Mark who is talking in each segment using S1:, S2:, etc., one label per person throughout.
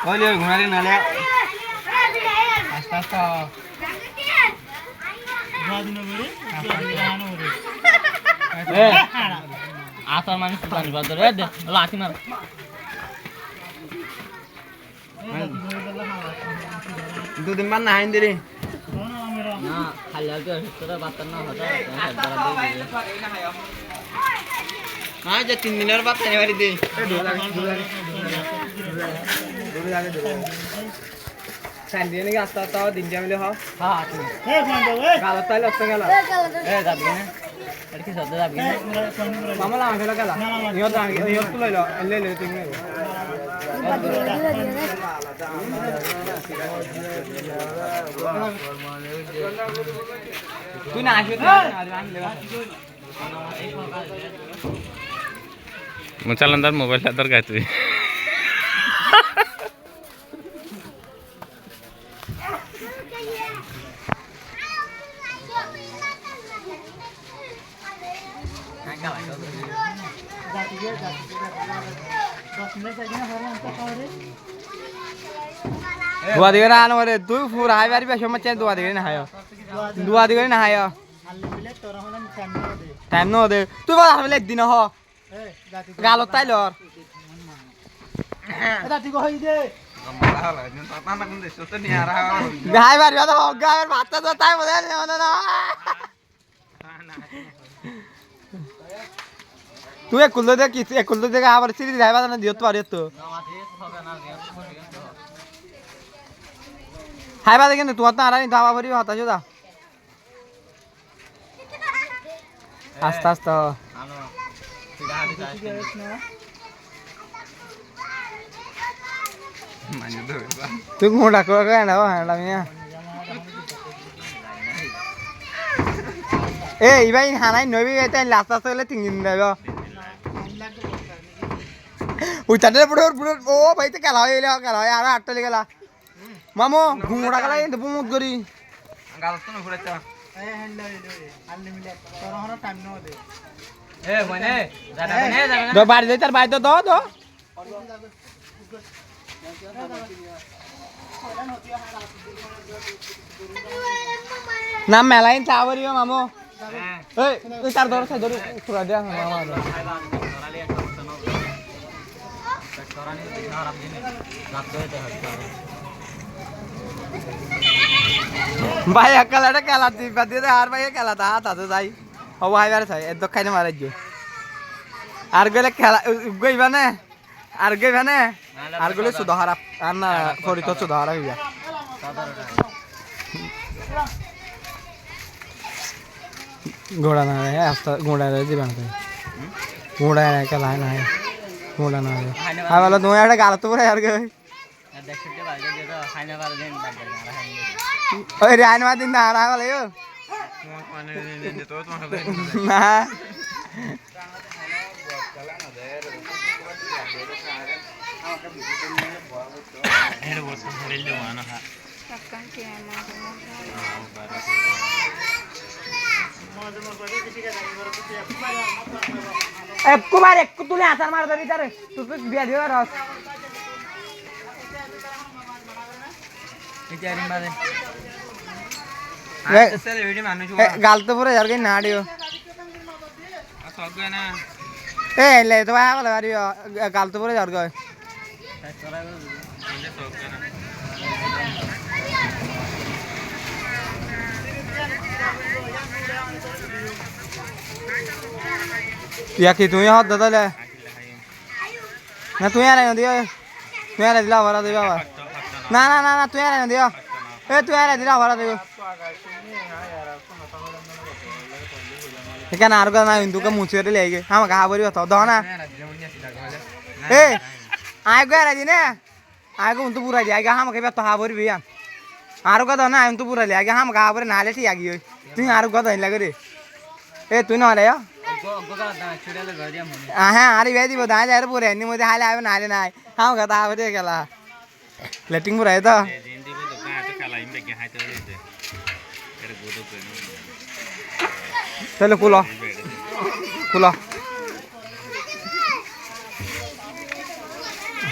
S1: ওই ঘুমালি নালে আস্তে আস্তে আসার মানুষ লাঠি মার দুদিন বার না হাইন দিলি না খালি বাচ্চার না হতো হ্যাঁ যে 3 দিনের বাদ খাই বাড়ি দে সাইন দিয়ে নাকি আস্তে আস্তে দিন জামিলে হ হ্যাঁ গাল তাইলে আসতে গেল যাবি না আর কি সদ্য যাবি না মামলা আমাকে গেল ইহত তুই লইল লইল তুমি তুই না আসবে
S2: मुचालंदार मोबाईल तर काय तुझी
S1: दुआ दिगे ना आनो रे तू पूरा हाई बारी पे शोमा चेन दुआ दिगे ना हायो दुआ दिगे ना हायो टाइम नो दे तू बात हमें एक दिन हो गालो ताइलर दाती को होई दे गाय बारी तो गाय भात तो ताई बोले ना तू एक कुल्लो दे किस एक कुल्लो दे का आवर सीरीज है बात ना दियो तो आ तो हाय बात है कि तू आता आ रहा नहीं तो आवा भरी होता जो दा आस्ता आस्ता तू घोड़ा को क्या ना वो है लामिया ए इबाई खाना ही नवी कहते हैं लास्ट लास्ट वाले 3 दिन दे वो उचाटे पुढे ओ भाई ते केला यार आठ ले गेला मामो घोड़ा कला ये दबु मत करी गाल तो न फुड़ता ए अनलिमिटेड तोरा हनो टाइम न दे ए बने जाना दो बार दे तार बाय तो दो नाम मेलाइन चावरियो मामो ए तार दर से दर थोड़ा दे मामा भाई अक्कल है केला दी बदी दे हार भाई केला था तो जाई ओ भाई बारे छै एद खाइने मारे जो আর গলে খেলা গইবানে আর গইবানে আর গলে সুধারা আর না ফরিত সুধারা হইয়া घोड़ा ना है हफ्ता घोड़ा रे जीवन पे घोड़ा है केला है ना है घोड़ा ना है आ वाला दो यार गाल तो यार गए देख के भाई दे तो खाने वाला दिन बात कर ओए रान वाला दिन ना रहा वाले यो ना कुमार एक तुले आसार मार दे विचार तू बिया दियो रस विचारिन बारे आ चल वीडियो मानु छु गाल तो पूरा यार के नाडियो सब गए ना ए ले तो आ वाला यार गाल तो पूरा यार गए या कि तू यहाँ दादा ले ना तू यहाँ रहने दियो तू यहाँ रहने दिला वाला दियो ना ना ना ना तू यहाँ रहने दियो ए तू यहाँ रहने दिला वाला दियो क्या नार का ना हिंदू का मुंह से ले गए हम कहाँ बोली बताओ दो ना ए आए को यार जी ने आए को उनको पूरा जाएगा हम कहीं तो हाँ बोली भैया आरो का दो ना उनको पूरा ले आएगा हम कहाँ बोले नाले ठीक आगी तू आरो का दो लगे रे ए तू ना ले हाँ अरे वैदी बताया जा रहे पूरे नहीं मुझे हाल आए नाले ना आए हाँ कहता है बच्चे क्या लेटिंग पूरा है तो चलो कुलो कुलो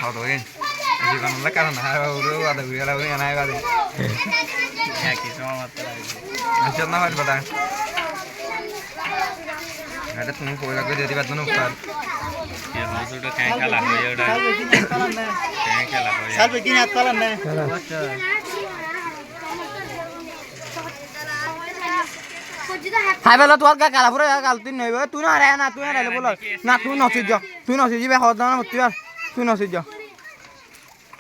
S3: খাওয়া দাওয়া জীবন কারণ আদা ঘুরে গেল এনাই বাদে আচ্ছা না হয় বাদা এটা তুমি কই লাগবে দিতে পারতো না স্যার
S2: ये हौसुटा कहीं खेला हो ये उड़ा कहीं खेला हो
S4: साल पे किन हाथ पालन ने
S1: হাই বেলা তোর গা কালা পুরো গাল তুই নইব তুই না রে না তুই না রে বল না তুই নসিজ যা তুই নসিজ যাবে হদ না হতি আর তুই নসিজ যা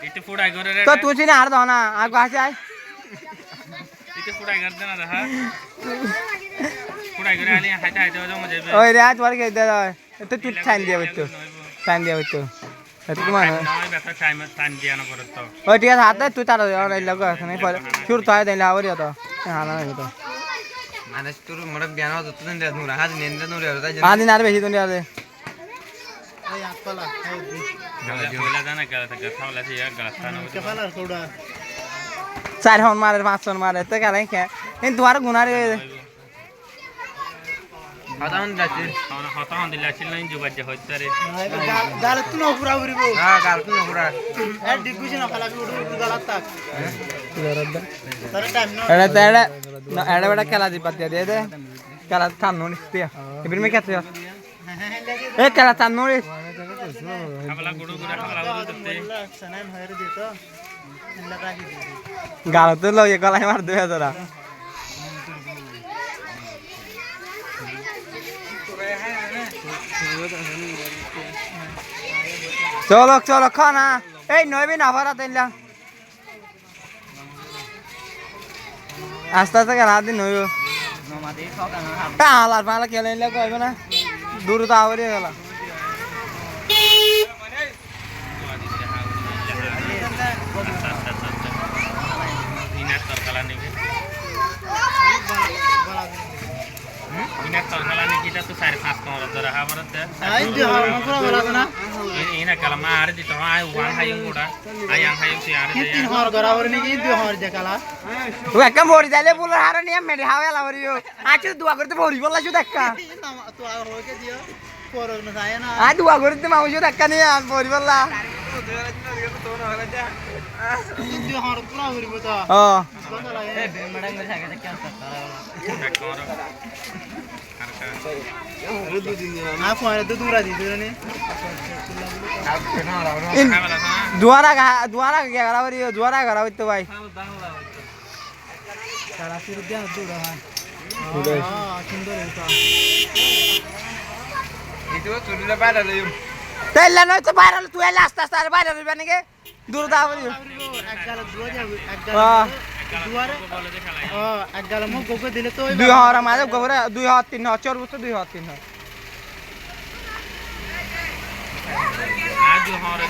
S2: इतने फुटाई करे रे
S1: তো তুই চিনি আর দাও না আর গাছে আই
S2: इतने फुटाई कर देना रहा फुटाई करे आली हाइट हाइट हो जाओ मुझे
S1: ওই রে তোর কে দে তো তুই টাইম দিয়া হইতো টাইম দিয়া হইতো এত তোমার
S2: नॉय बेटा टाइम दिया ना करत तो
S1: ওই ঠিক আছে হাতে তুই তার এই লাগা এখানে শুরু তো হয় দিলা আবার তো হ্যাঁ না হইতো
S3: মানে তোর মনে জ্ঞান হতো তুই দেখ নুরা হাজ নেন্দে নুরা তাই
S1: আদিন আর বেশি দুনিয়া দে
S4: ए हाथ पाला
S2: बोला जाना क्या था गथा वाला से यार गलत था ना
S4: के पाला थोड़ा
S1: চার হন মারে পাঁচ হন মারে তো গেলেন কে কিন্তু তোমার গুনারে
S3: হাতা হন যাচ্ছে
S2: और हता हन दिला चिल नहीं जो बच्चे होते रे
S4: गाल तू न पूरा पूरी बो
S3: হ্যাঁ গাল তুই নুরা
S4: ए डिगु से न खाला के उड़ गाल तक सारे टाइम न
S1: এড়ে তেড়ে এড়ে বড় খেলা দি পাতিয়া দে দে খেলা থানো নিস্তিয়া এবির মে কেতে এ খেলা থানো রে
S2: हमारा गुडू गुडा हमारा गुडू तो
S4: सनान होयर दे तो लगा दी
S1: গাল তো লয়ে গলায় মার দে তোরা চলো চলো খানা এই নইবি না ভাড়া তেলা আস্তে আস্তে খেলা দিন নইব আলার পালা খেলে কইব না দূর তো আওয়ারই গেল
S2: इनार तरकाला नहीं इनार तरकाला नहीं किटा तो सारे फास्ट कमर दर हा मरत दे
S4: आई दे हां पूरा वाला ना
S2: इना कला मार दी तो आय वान हाय गुडा आय आं हाय से यार दे
S4: तीन हार बराबर नहीं की दो हार जकाला
S1: ও একা মরি যাইলে বল হারে নিয়ে মেডি হাওয়া লাবরিও আজ দুয়া করতে ভরি বললা শুধু একা
S4: तू आ हो के दियो पोरो न जाए ना
S1: আজ দুয়া করতে মাউস একা নিয়ে আর ভরি বললা
S4: दो हार पूरा पूरी बता
S1: ও
S4: ए मैडम में जाके क्या ना फोन दो दूरा दी दो ने
S1: দুয়ারা গেরা বরিও দুয়ারা গেরা হইতো ভাই
S4: सारा फिर दिया दूरा हां सुंदर होता
S3: itu sudah pada lagi
S1: তেলা নয় তো বাইরে তুই এলে আস্তে আস্তে আর বাইরে রইবা নাকি দূর দা বরিও
S4: এক গাল দুয়া যাবে এক গাল
S1: হ্যাঁ
S4: দুয়ারে এক গাল মো গোগে দিলে তো
S1: দুই হাওয়া মাঝে গোবরে দুই হাওয়া তিন হাওয়া চোর বুঝতো দুই হাওয়া তিন হাওয়া
S2: आज जो हाय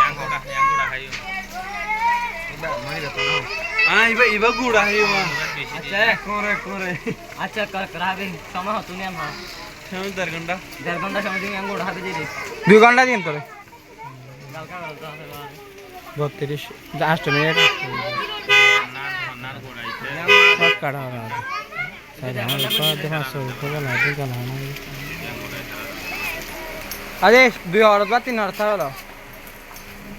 S2: yang guda hayo
S3: mari betul ah iba gura hayo mah
S2: अच्छा
S3: kore
S4: अच्छा करावे समय हतु ने हम
S3: समय 1.5 घंटा
S4: समय दिन अंगोड़ हाथे दे
S1: 2 ঘন্টা দিন তোরে
S4: গালকা গালকা
S1: 32 8 মিনিট
S2: नार गुडा इथे
S1: সব কাটা হবে সাইড আমার লোক দেখা সব করে না দিন কাল না আরে 2 হাওয়া বা 3 হাওয়া হলো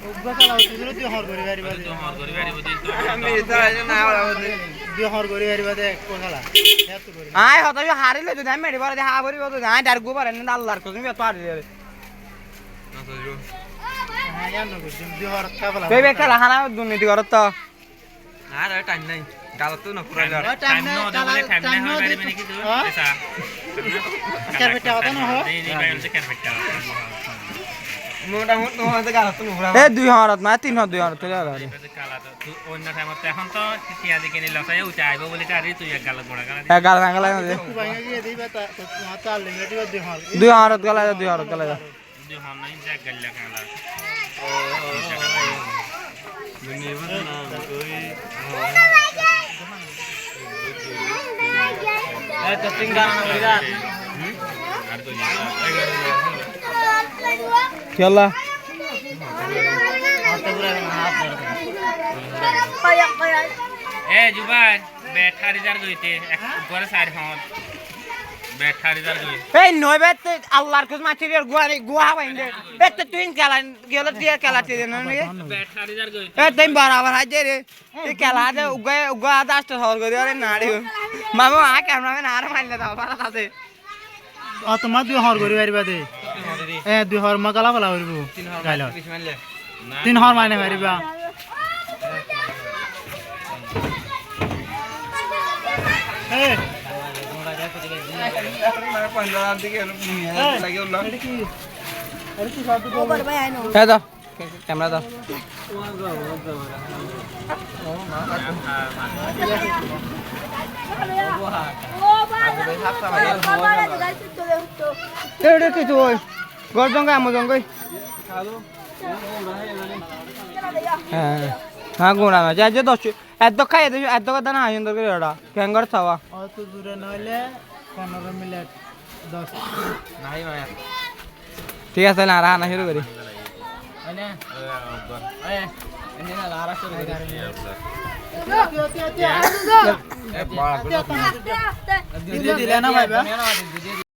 S4: उब्बा काला होते दो हार गोरी बारी बादे
S2: जो हार गरी बारी बदी तो
S3: আমি এটা না বলা বলতে
S4: दो हार गोरी बारी बादे को काला এত গোরি
S1: আয় হতো হারিল যদি আমি মেডি বড় দেখা বরি বড় আয় ডার গোবার না আল্লাহর কসম তো হারিল
S3: না তো জো
S4: হ্যাঁ ইয়ান নগো দো হার কাবলা
S1: তুই বে খেলা হানা দুর্নীতি করত তো
S3: আর টাইম নাই গাল তো না পুরা
S2: टाइम न दे बोले टाइम न हो बारी बनी की तू ऐसा
S4: करबेटा होता ना हो
S2: नहीं नहीं बाय से करबेटा
S3: মোটামুটি তোমাদের গাল তো পুরা
S1: এ 2 হাওয়া মানে 3 হাওয়া 2 হাওয়া তুই আরে
S2: কালা তো তুই অন্য টাইমতে এখন তো টিয়া দিকে নিল তাই উচাইবো বলে তারি তুই এক গাল গোড়া গালা
S1: এ গাল ভাঙলা দে
S4: ভাঙা গিয়ে দিবা তা তা লিমিট দো হার
S1: 2 হাওয়া গলা 2 হাওয়া গলা
S2: जो हम नहीं जा गल्ला काला
S3: দুনিয়া না কই
S4: এ তো তিন গান না
S2: আর তো
S1: খেলা
S4: হাতে পুরা হাত
S2: ए जुबान बैठा रिजर्व होते एक गोरे सारे हम ব্যাটারি দার কই
S1: এই নয় বেত আল্লাহর কুছ মাছির গুয়ারি গুয়া বাইন্দে এত তুই খেলা গেল দিয়ে খেলা তে না
S2: ব্যাটারি দার কই
S1: এ তুই বরাবর হাজে রে এই খেলা দে উগা উগা দাস্ত সর করে আরে নাড়ি মামা আ ক্যামেরাম্যান আর মারলে দাও পারা আছে
S4: তোমার দুই হর করি পারিবা দে দুই হর মাকালা ফেলা করিব গাইল তিন হর মাইনে পারিবা এই
S1: এ দাও ক্যামেরা দাও এটা কিছু ওই গর জঙ্গা আমো জঙ্গই হ্যাঁ হ্যাঁ গুণা না যা যে 10 এত খাই এত কথা না সুন্দর করে ওটা ক্যাঙ্গার ছাওয়া
S4: অত দূরে নইলে 15 মিনিট 10
S1: নাই মায়া ঠিক আছে না রানা শুরু করি
S4: দিলে না ভাইবা